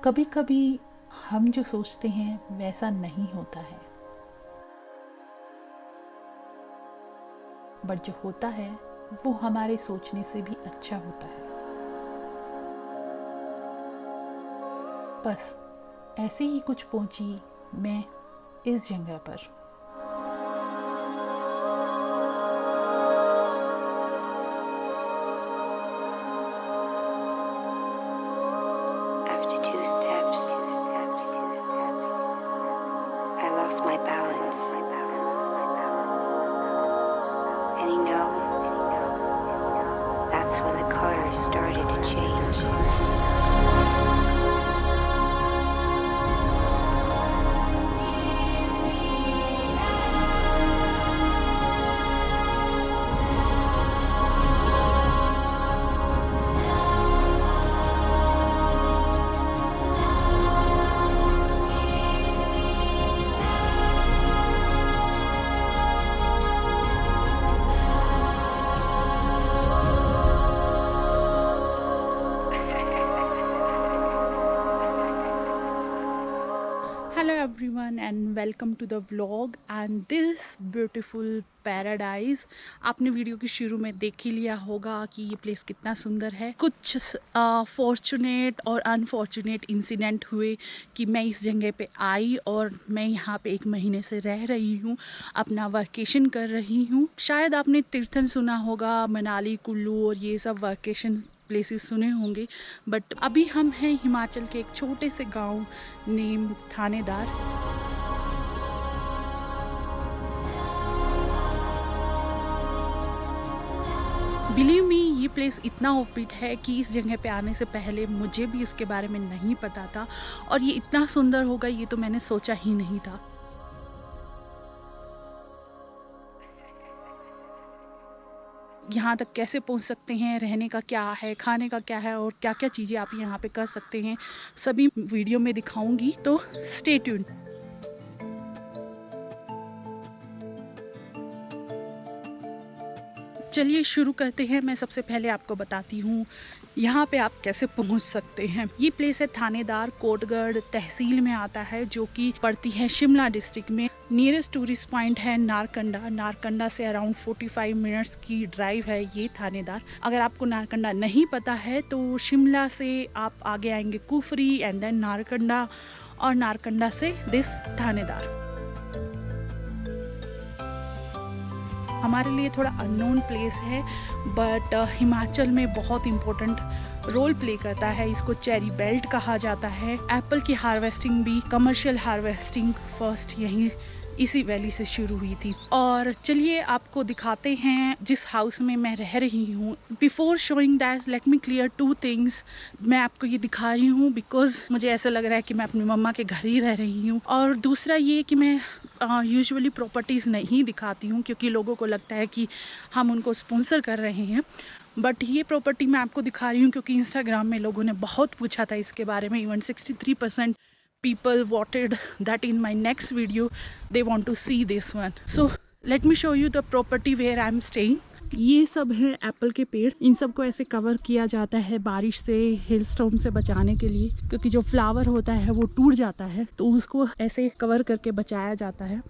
कभी कभी हम जो सोचते हैं वैसा नहीं होता है, बट जो होता है वो हमारे सोचने से भी अच्छा होता है। बस ऐसे ही कुछ पहुंची मैं इस जगह पर। After 2 steps, I lost my balance. And you know, that's when the colors started to change. Hello everyone and welcome to the vlog and this beautiful paradise। आपने वीडियो के शुरू में देख ही लिया होगा कि ये प्लेस कितना सुंदर है। कुछ फॉर्चुनेट और अनफॉर्चुनेट इंसिडेंट हुए कि मैं इस जगह पे आई और मैं यहाँ पे 1 महीने से रह रही हूँ, अपना वर्केशन कर रही हूँ। शायद आपने तीर्थन सुना होगा, मनाली, कुल्लू और ये सब वर्केशन प्लेसेस सुने होंगे, बट अभी हम हैं हिमाचल के एक छोटे से गांव नेम थानेदार। बिलीव मी, ये प्लेस इतना ऑफबीट है कि इस जगह पे आने से पहले मुझे भी इसके बारे में नहीं पता था और ये इतना सुंदर होगा ये तो मैंने सोचा ही नहीं था। यहाँ तक कैसे पहुँच सकते हैं, रहने का क्या है, खाने का क्या है और क्या क्या चीज़ें आप यहाँ पे कर सकते हैं, सभी वीडियो में दिखाऊंगी, तो स्टे ट्यून्ड। चलिए शुरू करते हैं। मैं सबसे पहले आपको बताती हूँ यहाँ पे आप कैसे पहुँच सकते हैं। ये प्लेस है थानेदार, कोटगढ़ तहसील में आता है, जो कि पड़ती है शिमला डिस्ट्रिक्ट में। नियरेस्ट टूरिस्ट पॉइंट है नारकंडा। नारकंडा से अराउंड 45 मिनट्स की ड्राइव है ये थानेदार। अगर आपको नारकंडा नहीं पता है तो शिमला से आप आगे आएंगे कुफरी एंड देन नारकंडा, और नारकंडा से दिस थानेदार। हमारे लिए थोड़ा अननोन प्लेस है बट हिमाचल में बहुत इम्पोर्टेंट रोल प्ले करता है। इसको चेरी बेल्ट कहा जाता है। एप्पल की हार्वेस्टिंग भी, कमर्शियल हार्वेस्टिंग फर्स्ट यहीं इसी वैली से शुरू हुई थी। और चलिए आपको दिखाते हैं जिस हाउस में मैं रह रही हूँ। Before showing that let me clear 2 things. मैं आपको ये दिखा रही हूँ बिकॉज मुझे ऐसा लग रहा है कि मैं अपनी मम्मा के घर ही रह रही हूँ, और दूसरा ये कि मैं यूजुअली प्रॉपर्टीज़ नहीं दिखाती हूँ क्योंकि लोगों को लगता है कि हम उनको स्पॉन्सर कर रहे हैं, बट ये प्रॉपर्टी मैं आपको दिखा रही हूँ क्योंकि इंस्टाग्राम में लोगों ने बहुत पूछा था इसके बारे में। Even 63% people voted that in my next video they want to see this one. So let me show you the property where I'm staying. ये सब है एप्पल के पेड़। इन सब को ऐसे कवर किया जाता है बारिश से, हेल स्टॉर्म से बचाने के लिए, क्योंकि जो फ्लावर होता है वो टूट जाता है तो उसको ऐसे कवर करके बचाया जाता है।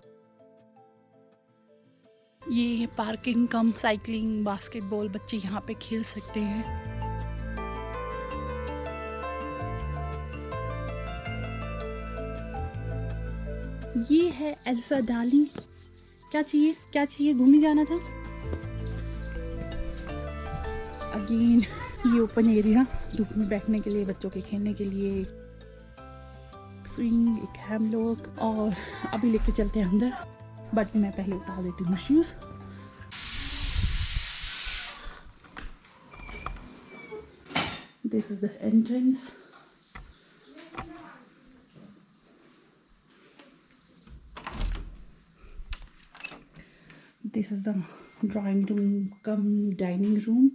ये पार्किंग कम साइकिलिंग, बास्केटबॉल बच्चे यहाँ पे खेल सकते हैं। ये है एल्सा डार्लिंग। क्या चाहिए, क्या चाहिए? घूमी जाना था। अगेन ये ओपन एरिया, धूप में बैठने के लिए, बच्चों के खेलने के लिए। स्विंग, एक हैमलॉक, और अभी लेके चलते हैं अंदर, बट मैं पहले उतार देती हूँ shoes. This is the entrance. This is the drawing room cum dining room.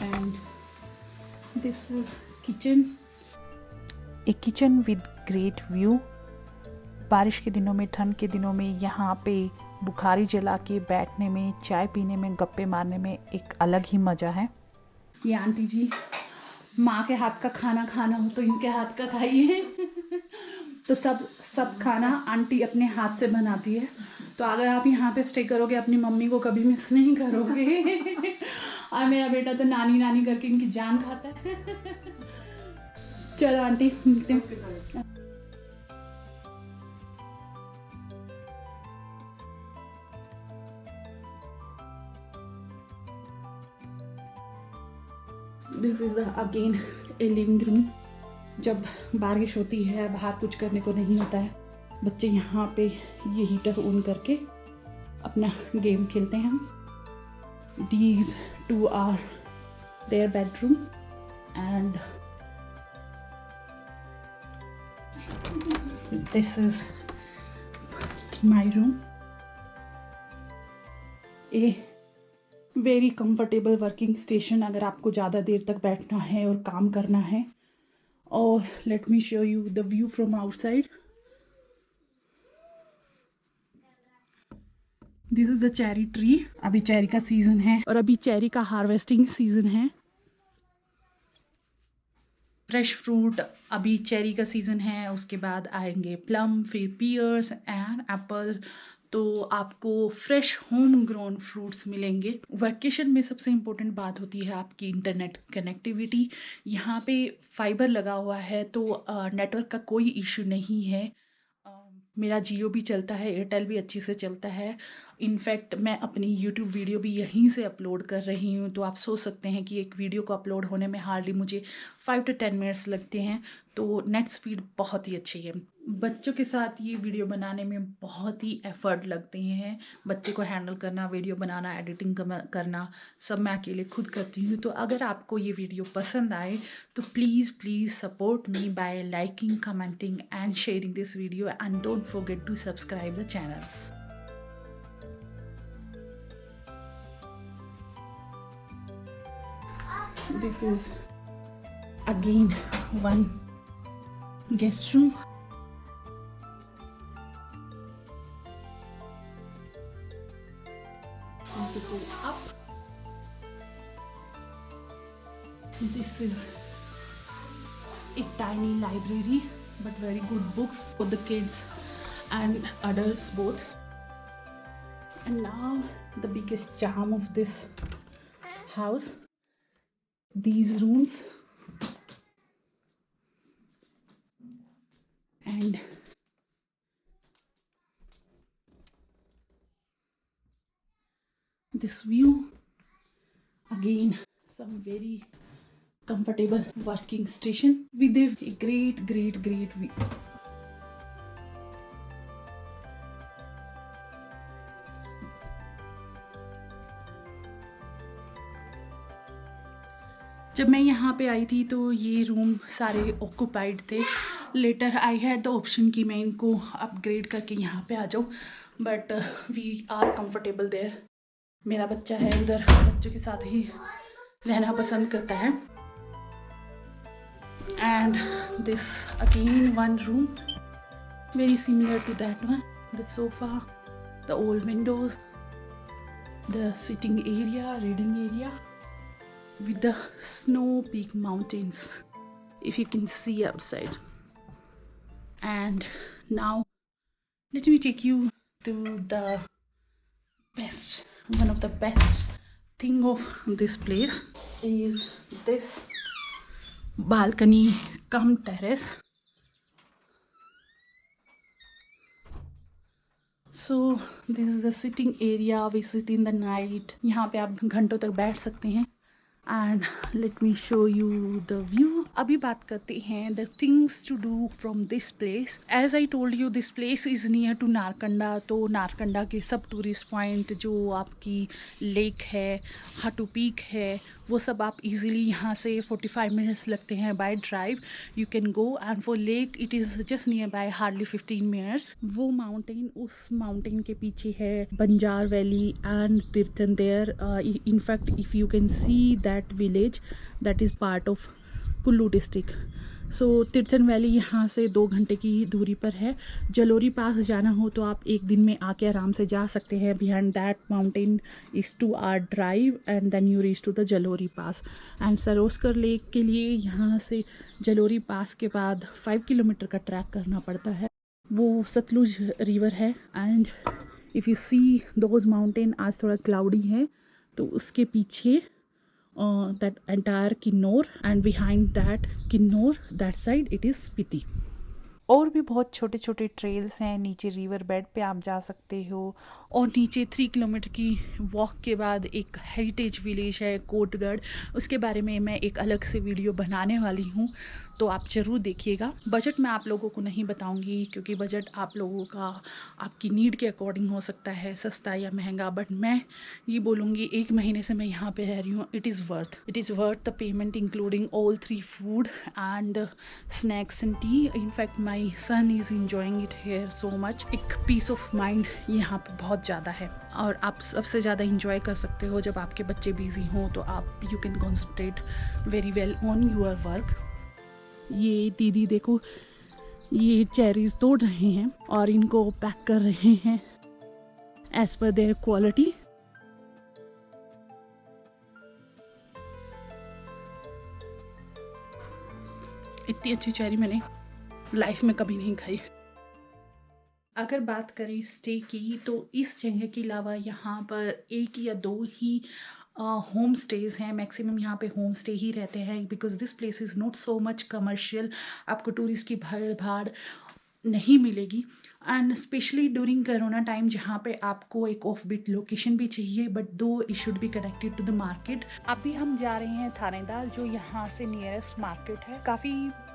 And this is kitchen. A kitchen with great view. बारिश के दिनों में, ठंड के दिनों में यहाँ पे बुखारी जला के बैठने में, चाय पीने में, गप्पे मारने में एक अलग ही मज़ा है। ये आंटी जी, माँ के हाथ का खाना खाना हो तो इनके हाथ का खाइए। तो सब खाना आंटी अपने हाथ से बनाती है, तो अगर आप यहाँ पे स्टे करोगे अपनी मम्मी को कभी मिस नहीं करोगे। और मेरा बेटा तो नानी नानी करके इनकी जान खाता है। चलो आंटी मिलते हैं। This is again a living room. जब बारिश होती है, बाहर कुछ करने को नहीं होता है, बच्चे यहाँ पे ये हीटर ऑन करके अपना गेम खेलते हैं। These two are their bedroom and this is my room. A very comfortable working station अगर आपको ज़्यादा देर तक बैठना है और काम करना है। और let me show you the view from outside. This is the cherry tree. अभी चेरी का सीजन है और अभी चेरी का हार्वेस्टिंग सीजन है। फ्रेश फ्रूट, अभी चेरी का सीजन है, उसके बाद आएंगे प्लम, फिर पियर्स एंड एप्पल। तो आपको फ्रेश होम ग्रोन फ्रूट्स मिलेंगे। वेकेशन में सबसे इम्पोर्टेंट बात होती है आपकी इंटरनेट कनेक्टिविटी। यहाँ पे फाइबर लगा हुआ है तो नेटवर्क का कोई इशू नहीं है। मेरा जियो भी चलता है, एयरटेल भी अच्छे से चलता है। इनफैक्ट मैं अपनी यूट्यूब वीडियो भी यहीं से अपलोड कर रही हूँ। तो आप सोच सकते हैं कि एक वीडियो को अपलोड होने में हार्डली मुझे 5 to 10 मिनट्स लगते हैं। तो नेट स्पीड बहुत ही अच्छी है। बच्चों के साथ ये वीडियो बनाने में बहुत ही एफर्ट लगते हैं। बच्चे को हैंडल करना, वीडियो बनाना, एडिटिंग करना, सब मैं अकेले खुद करती हूँ। तो अगर आपको ये वीडियो पसंद आए तो please support me by liking, commenting and sharing this video and don't forget to subscribe the channel. This is again one guest room. Need to go up. This is a tiny library, but very good books for the kids and adults both. And now the biggest charm of this house, these rooms, and this view, again some very comfortable working station with a great view. जब मैं यहाँ पे आई थी तो ये room सारे occupied थे। Later I had the option कि मैं इनको अपग्रेड करके यहाँ पे आ जाऊँ, but we are comfortable there. मेरा बच्चा है उधर, बच्चों के साथ ही रहना पसंद करता है। And this again one room very similar to that one. The sofa, the old windows, the sitting area, reading area with the snow peak mountains, if you can see outside. And now let me take you to the one of the best thing of this place is this balcony cum terrace. So this is the sitting area. We sit in the night. यहाँ पे आप घंटों तक बैठ सकते हैं। And let me show you the view. अभी बात करते हैं the things to do from this place. As I told you, this place is near to Narkanda. तो नारकंडा के सब टूरिस्ट पॉइंट जो आपकी लेक है, हाटू पीक है, वो सब आप इजीली यहाँ से 45 मिनट्स लगते हैं by drive. You can go and for lake it is just nearby hardly 15 minutes. वो माउंटेन, उस माउंटेन के पीछे है Banjar valley and Tirthan there. In fact if you can see that village that is part of Kullu district. सो Tirthan valley यहाँ से 2 घंटे की दूरी पर है। जलोरी पास जाना हो तो आप एक दिन में आके आराम से जा सकते हैं। Behind that mountain is 2 hour drive and then you reach to the Jalori Pass. And सरोस्कर लेक के लिए यहाँ से जलोरी पास के बाद 5 किलोमीटर का ट्रैक करना पड़ता है। वो सतलुज रिवर है and if you see those mountain, आज थोड़ा क्लाउडी है तो उसके पीछे that entire Kinnor, and behind that Kinnor, that side it is Spiti. और भी बहुत छोटे छोटे ट्रेल्स हैं, नीचे रिवर बेड पे आप जा सकते हो। और नीचे 3 किलोमीटर की वॉक के बाद एक हेरिटेज विलेज है कोटगढ़, उसके बारे में मैं एक अलग से वीडियो बनाने वाली हूँ, तो आप ज़रूर देखिएगा। बजट मैं आप लोगों को नहीं बताऊंगी क्योंकि बजट आप लोगों का आपकी नीड के अकॉर्डिंग हो सकता है, सस्ता या महंगा, बट मैं ये बोलूँगी 1 महीने से मैं यहाँ पे रह रही हूँ, it is worth the payment including all 3 food and snacks and tea. In fact my son is enjoying it here so much. एक पीस ऑफ माइंड यहाँ पे बहुत ज़्यादा है और आप सबसे ज़्यादा इंजॉय कर सकते हो जब आपके बच्चे बिजी हों, तो आप you can concentrate very well on your work. ये दीदी देखो, ये चेरीज तोड़ रहे हैं और इनको पैक कर रहे हैं एज पर देयर क्वालिटी। इतनी अच्छी चेरी मैंने लाइफ में कभी नहीं खाई। अगर बात करें स्टे की, तो इस जगह के अलावा यहाँ पर 1 या 2 ही होम स्टेज़ हैं। मैक्सिमम यहाँ पे होम स्टे ही रहते हैं because this place is not so much commercial. आपको टूरिस्ट की भीड़ भाड़ नहीं मिलेगी and specially during corona time, जहाँ पे आपको एक ऑफ बीट लोकेशन भी चाहिए but though it should be connected to the market. अभी हम जा रहे हैं थानेदार, जो यहाँ से नियरेस्ट मार्केट है। काफ़ी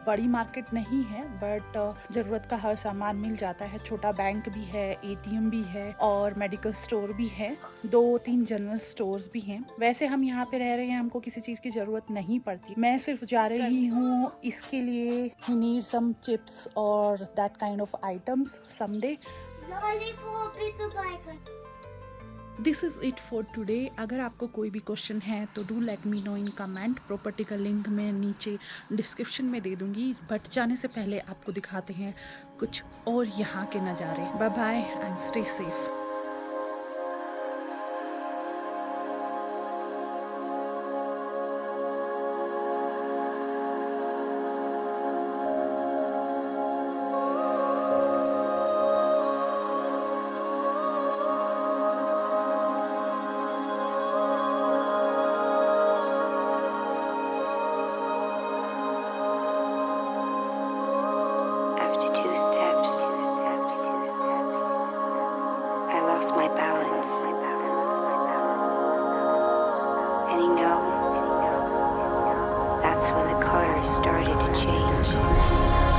बड़ी मार्केट नहीं है बट ज़रूरत का हर सामान मिल जाता है। छोटा बैंक भी है, ATM भी है और मेडिकल स्टोर भी है, 2-3 जनरल स्टोर्स भी हैं। वैसे हम यहाँ पे रह रहे हैं, हमको किसी चीज़ की ज़रूरत नहीं पड़ती। मैं सिर्फ जा रही हूँ इसके लिए, ही नीड सम चिप्स और that kind of items someday. This is it for today. अगर आपको कोई भी क्वेश्चन है तो do let me know in comment. Property का लिंक मैं नीचे डिस्क्रिप्शन में दे दूँगी, बट जाने से पहले आपको दिखाते हैं कुछ और यहाँ के नज़ारे। Bye bye and stay safe. After 2 steps, I lost my balance. And you know, that's when the colors started to change.